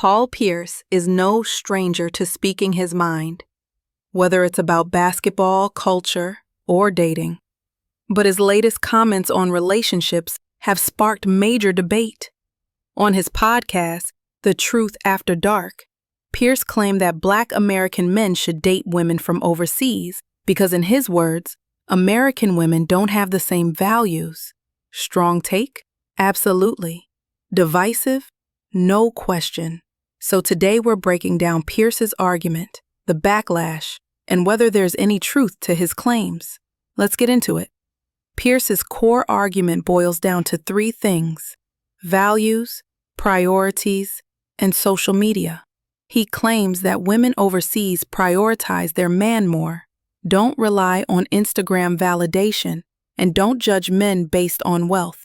Paul Pierce is no stranger to speaking his mind, whether it's about basketball, culture, or dating. But his latest comments on relationships have sparked major debate. On his podcast, The Truth After Dark, Pierce claimed that Black American men should date women from overseas because, in his words, American women don't have the same values. Strong take? Absolutely. Divisive? No question. So today we're breaking down Pierce's argument, the backlash, and whether there's any truth to his claims. Let's get into it. Pierce's core argument boils down to three things: values, priorities, and social media. He claims that women overseas prioritize their man more, don't rely on Instagram validation, and don't judge men based on wealth.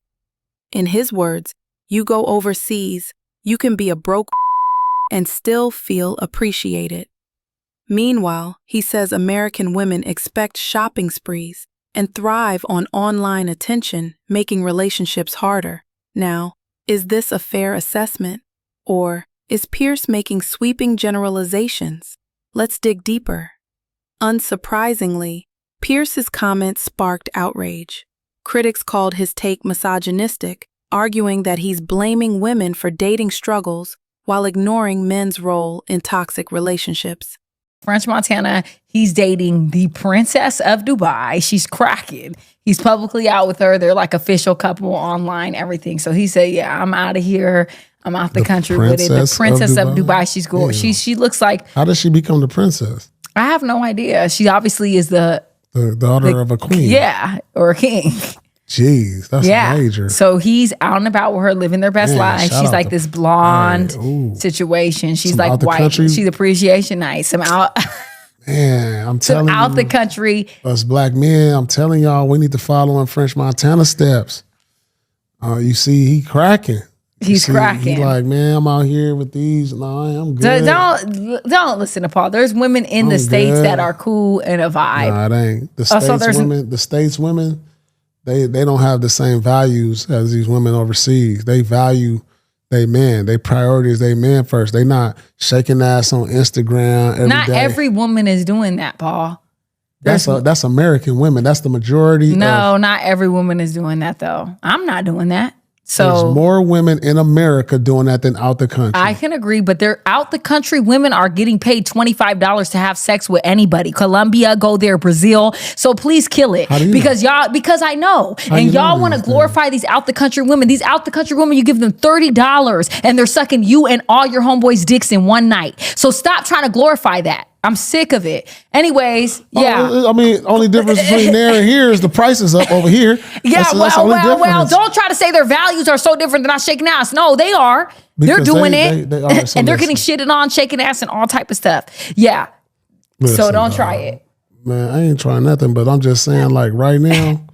In his words, you go overseas, you can be a broke and still feel appreciated. Meanwhile, he says American women expect shopping sprees and thrive on online attention, making relationships harder. Now, is this a fair assessment? Or is Pierce making sweeping generalizations? Let's dig deeper. Unsurprisingly, Pierce's comments sparked outrage. Critics called his take misogynistic, arguing that he's blaming women for dating struggles while ignoring men's role in toxic relationships. French Montana, he's dating the Princess of Dubai. She's cracking. He's publicly out with her. They're like official couple online, everything. So he said, yeah, I'm out of here. I'm out the country with it. The Princess of Dubai, she's gorgeous. Yeah. She looks like... How does she become the princess? I have no idea. She obviously is the daughter of a queen. Yeah, or a king. Jeez, that's major. So he's out and about with her, living their best life. She's like this blonde situation. She's Some like white. She's appreciation night. Some out. Man, I'm telling you. Out the country. Us black men, I'm telling y'all, we need to follow in French Montana steps. You see, he cracking. He's cracking. He's like, man, I'm out here with these. No, I'm good. Don't listen to Paul. There's women in the States that are cool and a vibe. Nah, it ain't. The States women, they don't have the same values as these women overseas. They value they men. They priorities they men first. They not shaking ass on Instagram every day. Not every woman is doing that, Paul. That's American women. That's the majority. No, not every woman is doing that though. I'm not doing that. So there's more women in America doing that than out the country. I can agree, but they're out the country. Women are getting paid $25 to have sex with anybody. Colombia, go there, Brazil. So please kill it. Because I know. And y'all want to glorify these out the country women. These out the country women, you give them $30 and they're sucking you and all your homeboys' dicks in one night. So stop trying to glorify that. I'm sick of it. Anyways, yeah. I mean, only difference between there and here is the price is up over here. Yeah, well, don't try to say their values are so different than I shaking ass. No, they are. They're doing it. They are, so and they're getting shitted on, shaking ass, and all type of stuff. Yeah. Listen, so don't try it. Man, I ain't trying nothing, but I'm just saying, like, right now,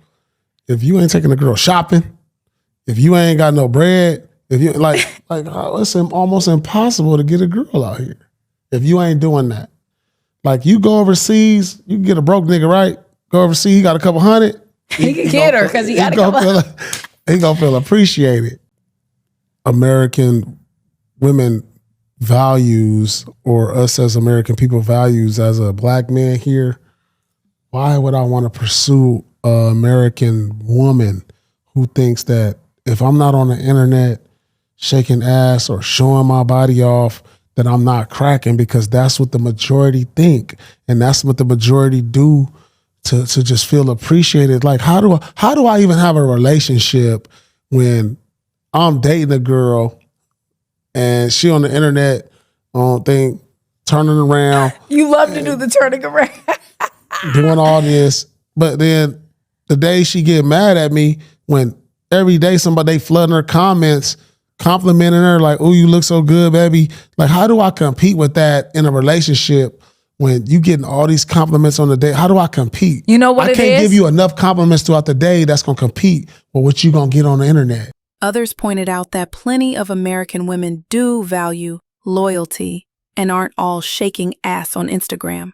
if you ain't taking a girl shopping, if you ain't got no bread, if you it's almost impossible to get a girl out here if you ain't doing that. Like, you go overseas, you can get a broke nigga, right? Go overseas, he got a couple hundred. He can get her because he got a couple. He gonna feel appreciated. American women values, or us as American people values as a black man here, why would I want to pursue an American woman who thinks that if I'm not on the internet shaking ass or showing my body off, that I'm not cracking, because that's what the majority think. And that's what the majority do to just feel appreciated. Like, how do I even have a relationship when I'm dating a girl and she on the internet thing, turning around. You love to do the turning around. Doing all this. But then the day she get mad at me, when every day they flooding her comments, complimenting her like, "Oh, you look so good, baby." Like, how do I compete with that in a relationship when you getting all these compliments on the day? How do I compete? You know what it is? I can't give you enough compliments throughout the day that's going to compete with what you going to get on the internet. Others pointed out that plenty of American women do value loyalty and aren't all shaking ass on Instagram.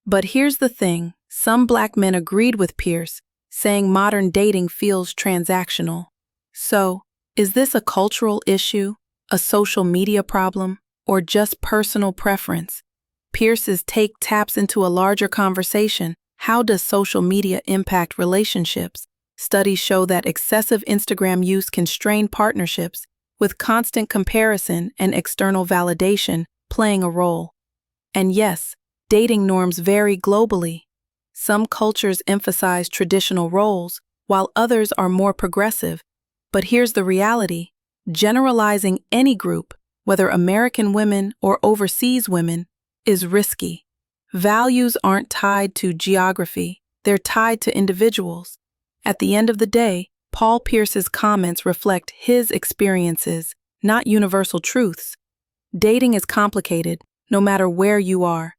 But here's the thing. Some black men agreed with Pierce, saying modern dating feels transactional. So, is this a cultural issue, a social media problem, or just personal preference? Pierce's take taps into a larger conversation. How does social media impact relationships? Studies show that excessive Instagram use can strain partnerships, with constant comparison and external validation playing a role. And yes, dating norms vary globally. Some cultures emphasize traditional roles, while others are more progressive. But here's the reality: generalizing any group, whether American women or overseas women, is risky. Values aren't tied to geography, they're tied to individuals. At the end of the day, Paul Pierce's comments reflect his experiences, not universal truths. Dating is complicated, no matter where you are.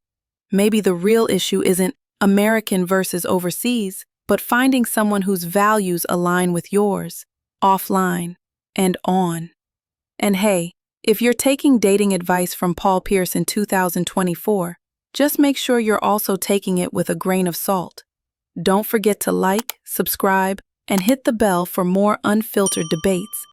Maybe the real issue isn't American versus overseas, but finding someone whose values align with yours, offline and on. And hey, if you're taking dating advice from Paul Pierce in 2024, just make sure you're also taking it with a grain of salt. Don't forget to like, subscribe, and hit the bell for more unfiltered debates.